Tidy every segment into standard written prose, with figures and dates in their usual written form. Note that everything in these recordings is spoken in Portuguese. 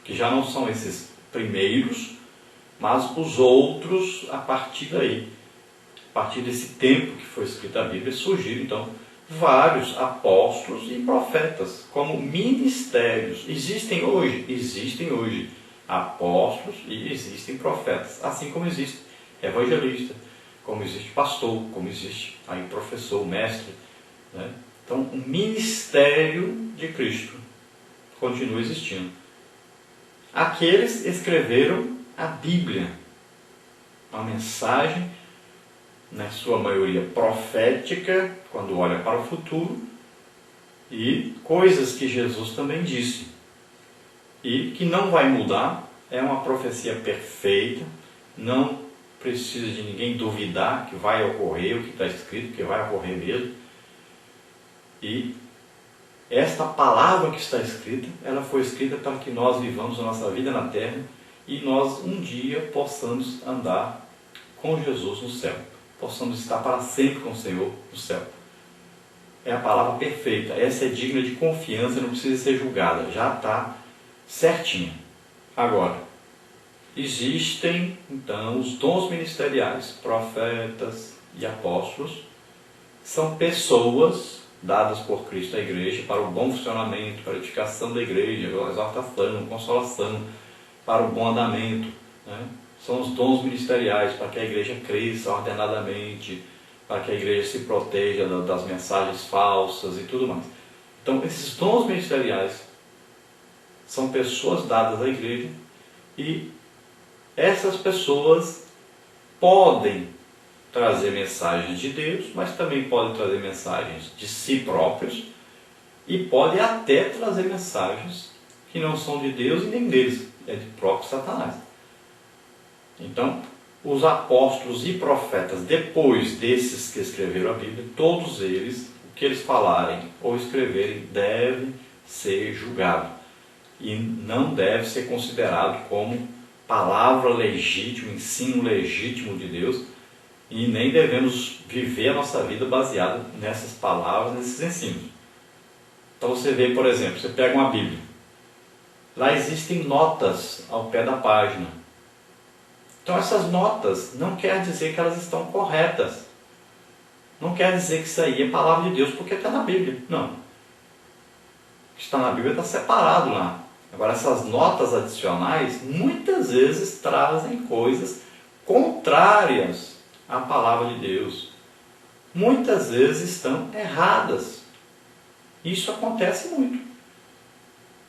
que já não são esses primeiros, mas os outros a partir daí. A partir desse tempo que foi escrita a Bíblia, surgiram então vários apóstolos e profetas como ministérios. Existem hoje apóstolos e existem profetas, assim como existe evangelista, como existe pastor, como existe aí professor, mestre, né? Então o ministério de Cristo continua existindo. Aqueles escreveram a Bíblia, uma mensagem, na sua maioria profética, quando olha para o futuro, e coisas que Jesus também disse, e que não vai mudar, é uma profecia perfeita, não precisa de ninguém duvidar que vai ocorrer o que está escrito, que vai ocorrer mesmo. E esta palavra que está escrita, ela foi escrita para que nós vivamos a nossa vida na terra e nós um dia possamos andar com Jesus no céu. Possamos estar para sempre com o Senhor no céu. É a palavra perfeita. Essa é digna de confiança, não precisa ser julgada. Já está certinha. Agora, existem então os dons ministeriais, profetas e apóstolos. São pessoas dadas por Cristo à igreja para o bom funcionamento, para a edificação da igreja, para a exaltação, consolação, para o bom andamento, né? São os dons ministeriais para que a igreja cresça ordenadamente, para que a igreja se proteja das mensagens falsas e tudo mais. Então, esses dons ministeriais são pessoas dadas à igreja e essas pessoas podem trazer mensagens de Deus, mas também podem trazer mensagens de si próprios e podem até trazer mensagens que não são de Deus e nem deles, é de próprio Satanás. Então, os apóstolos e profetas, depois desses que escreveram a Bíblia, todos eles, o que eles falarem ou escreverem, deve ser julgado. E não deve ser considerado como palavra legítima, ensino legítimo de Deus, e nem devemos viver a nossa vida baseada nessas palavras, nesses ensinos. Então você vê, por exemplo, você pega uma Bíblia. Lá existem notas ao pé da página. Então essas notas não quer dizer que elas estão corretas. Não quer dizer que isso aí é palavra de Deus porque está na Bíblia. Não. O que está na Bíblia está separado lá. Agora essas notas adicionais muitas vezes trazem coisas contrárias à palavra de Deus. Muitas vezes estão erradas. Isso acontece muito.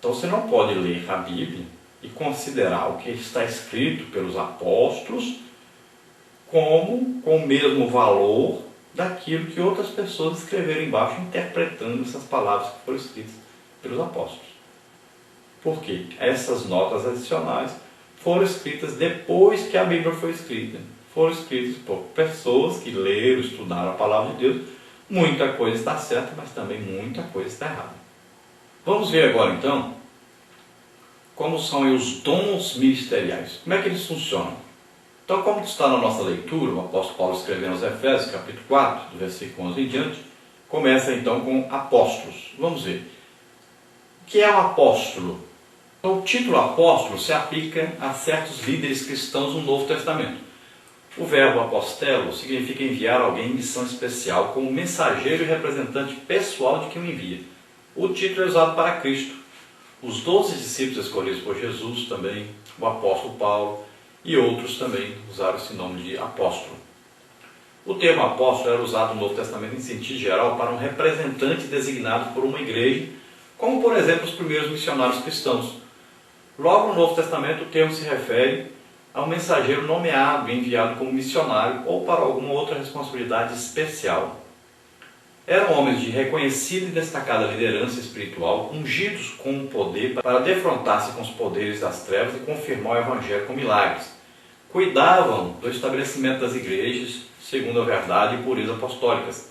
Então você não pode ler a Bíblia e considerar o que está escrito pelos apóstolos como com o mesmo valor daquilo que outras pessoas escreveram embaixo, interpretando essas palavras que foram escritas pelos apóstolos. Por quê? Essas notas adicionais foram escritas depois que a Bíblia foi escrita. Foram escritas por pessoas que leram, estudaram a palavra de Deus. Muita coisa está certa, mas também muita coisa está errada. Vamos ver agora então como são os dons ministeriais. Como é que eles funcionam? Então, como está na nossa leitura, o apóstolo Paulo escrevendo aos Efésios, capítulo 4, do versículo 11 em diante, começa então com apóstolos. Vamos ver. O que é um apóstolo? Então, o título apóstolo se aplica a certos líderes cristãos no Novo Testamento. O verbo apostelo significa enviar alguém em missão especial como mensageiro e representante pessoal de quem o envia. O título é usado para Cristo. Os 12 discípulos escolhidos por Jesus também, o apóstolo Paulo e outros também usaram esse nome de apóstolo. O termo apóstolo era usado no Novo Testamento em sentido geral para um representante designado por uma igreja, como por exemplo os primeiros missionários cristãos. Logo no Novo Testamento o termo se refere a um mensageiro nomeado e enviado como missionário ou para alguma outra responsabilidade especial. Eram homens de reconhecida e destacada liderança espiritual, ungidos com o poder para defrontar-se com os poderes das trevas e confirmar o Evangelho com milagres. Cuidavam do estabelecimento das igrejas, segundo a verdade e pureza apostólicas.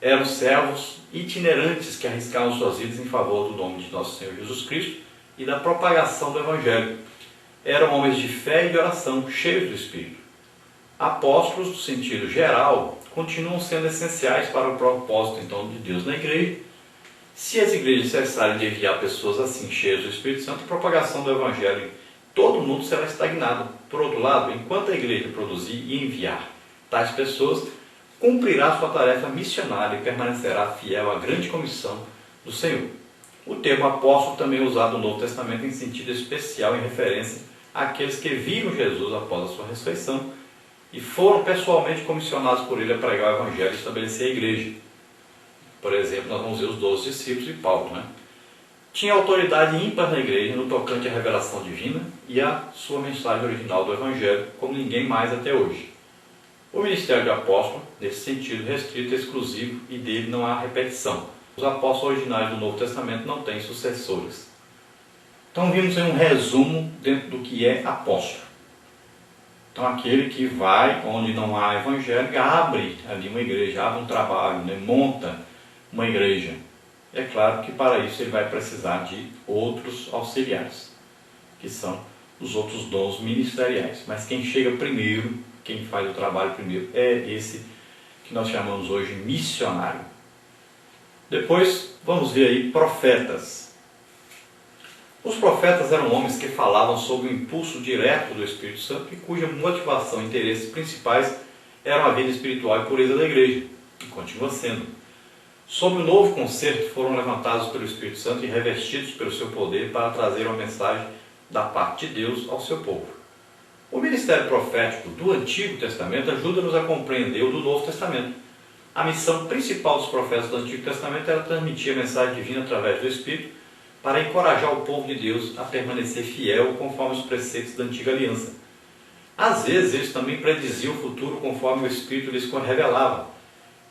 Eram servos itinerantes que arriscavam suas vidas em favor do nome de nosso Senhor Jesus Cristo e da propagação do Evangelho. Eram homens de fé e de oração, cheios do Espírito. Apóstolos, no sentido geral, continuam sendo essenciais para o propósito então de Deus na igreja, Se as igrejas cessarem de enviar pessoas assim, cheias do Espírito Santo, a propagação do Evangelho em todo o mundo será estagnada. Por outro lado, enquanto a igreja produzir e enviar tais pessoas, cumprirá sua tarefa missionária e permanecerá fiel à grande comissão do Senhor. O termo apóstolo também é usado no Novo Testamento em sentido especial em referência àqueles que viram Jesus após a sua ressurreição e foram pessoalmente comissionados por ele a pregar o Evangelho e estabelecer a igreja. Por exemplo, nós vamos ver os 12 discípulos de Paulo, Tinha autoridade ímpar na igreja no tocante à revelação divina e à sua mensagem original do Evangelho, como ninguém mais até hoje. O ministério de apóstolo, nesse sentido, restrito e exclusivo, e dele não há repetição. Os apóstolos originais do Novo Testamento não têm sucessores. Então vimos aí um resumo dentro do que é apóstolo. Então aquele que vai onde não há evangelho, abre ali uma igreja, abre um trabalho, monta uma igreja. É claro que para isso ele vai precisar de outros auxiliares, que são os outros dons ministeriais. Mas quem chega primeiro, quem faz o trabalho primeiro, é esse que nós chamamos hoje missionário. Depois vamos ver aí profetas. Os profetas eram homens que falavam sob o impulso direto do Espírito Santo e cuja motivação e interesses principais eram a vida espiritual e pureza da igreja, e continua sendo. Sob o novo concerto foram levantados pelo Espírito Santo e revestidos pelo seu poder para trazer uma mensagem da parte de Deus ao seu povo. O ministério profético do Antigo Testamento ajuda-nos a compreender o do Novo Testamento. A missão principal dos profetas do Antigo Testamento era transmitir a mensagem divina através do Espírito para encorajar o povo de Deus a permanecer fiel conforme os preceitos da Antiga Aliança. Às vezes, eles também prediziam o futuro conforme o Espírito lhes revelava.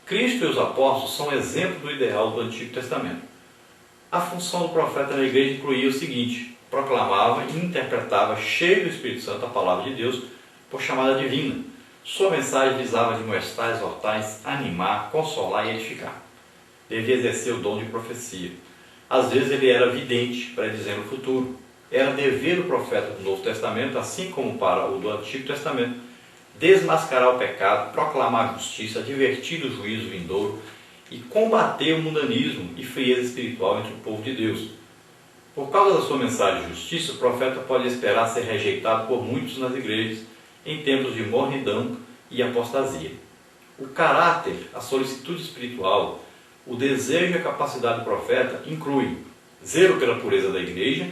Cristo e os apóstolos são exemplo do ideal do Antigo Testamento. A função do profeta na igreja incluía o seguinte: proclamava e interpretava, cheio do Espírito Santo, a palavra de Deus por chamada divina. Sua mensagem visava admoestar, exortar, animar, consolar e edificar. Devia exercer o dom de profecia. Às vezes ele era vidente, predizendo o futuro. Era dever do profeta do Novo Testamento, assim como para o do Antigo Testamento, desmascarar o pecado, proclamar a justiça, advertir o juízo vindouro e combater o mundanismo e frieza espiritual entre o povo de Deus. Por causa da sua mensagem de justiça, o profeta pode esperar ser rejeitado por muitos nas igrejas em tempos de mornidão e apostasia. O caráter, a solicitude espiritual, o desejo e a capacidade do profeta incluem zelo pela pureza da igreja,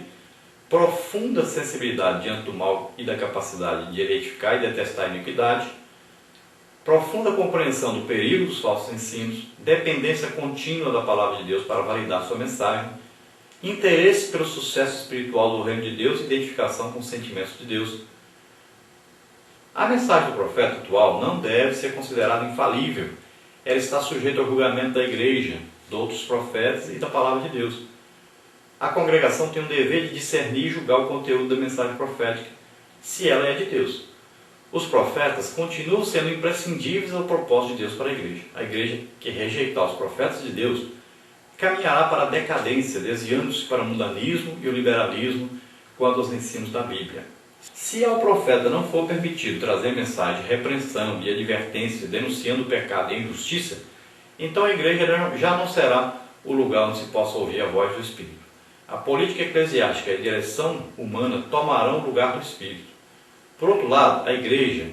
profunda sensibilidade diante do mal e da capacidade de edificar e detestar a iniquidade, profunda compreensão do perigo dos falsos ensinos, dependência contínua da palavra de Deus para validar sua mensagem, interesse pelo sucesso espiritual do reino de Deus e identificação com os sentimentos de Deus. A mensagem do profeta atual não deve ser considerada infalível. Ela está sujeita ao julgamento da igreja, de outros profetas e da palavra de Deus. A congregação tem o dever de discernir e julgar o conteúdo da mensagem profética, se ela é de Deus. Os profetas continuam sendo imprescindíveis ao propósito de Deus para a igreja. A igreja que rejeitar os profetas de Deus caminhará para a decadência, desviando-se para o mundanismo e o liberalismo quanto aos ensinos da Bíblia. Se ao profeta não for permitido trazer mensagem de repreensão e advertência, denunciando o pecado e a injustiça, então a igreja já não será o lugar onde se possa ouvir a voz do Espírito. A política eclesiástica e a direção humana tomarão o lugar do Espírito. Por outro lado, a igreja,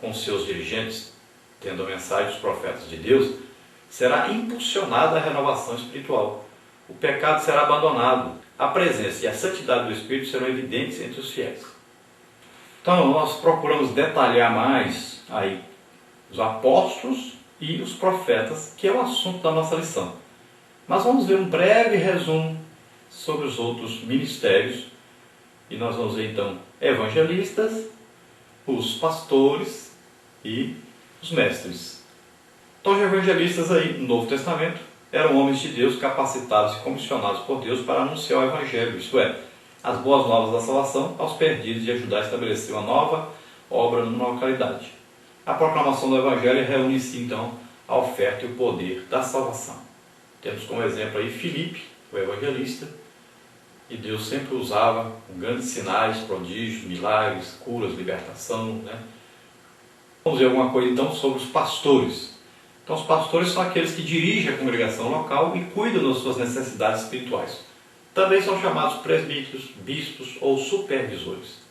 com seus dirigentes, tendo a mensagem dos profetas de Deus, será impulsionada à renovação espiritual. O pecado será abandonado. A presença e a santidade do Espírito serão evidentes entre os fiéis. Então, nós procuramos detalhar mais aí os apóstolos e os profetas, que é o assunto da nossa lição. Mas vamos ver um breve resumo sobre os outros ministérios. E nós vamos ver então evangelistas, os pastores e os mestres. Então, os evangelistas aí no Novo Testamento eram homens de Deus capacitados e comissionados por Deus para anunciar o Evangelho, isto é, as boas novas da salvação aos perdidos e ajudar a estabelecer uma nova obra numa localidade. A proclamação do Evangelho reúne em si, então, a oferta e o poder da salvação. Temos como exemplo aí Filipe, o evangelista, e Deus sempre usava com grandes sinais, prodígios, milagres, curas, libertação. Vamos ver alguma coisa então sobre os pastores. Então, os pastores são aqueles que dirigem a congregação local e cuidam das suas necessidades espirituais. Também são chamados presbíteros, bispos ou supervisores.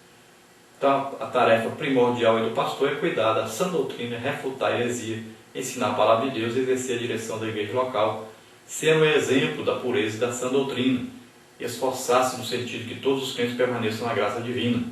Então, a tarefa primordial do pastor é cuidar da sã doutrina, refutar a heresia, ensinar a palavra de Deus, exercer a direção da igreja local, ser um exemplo da pureza e da sã doutrina, e esforçar-se no sentido de que todos os crentes permaneçam na graça divina.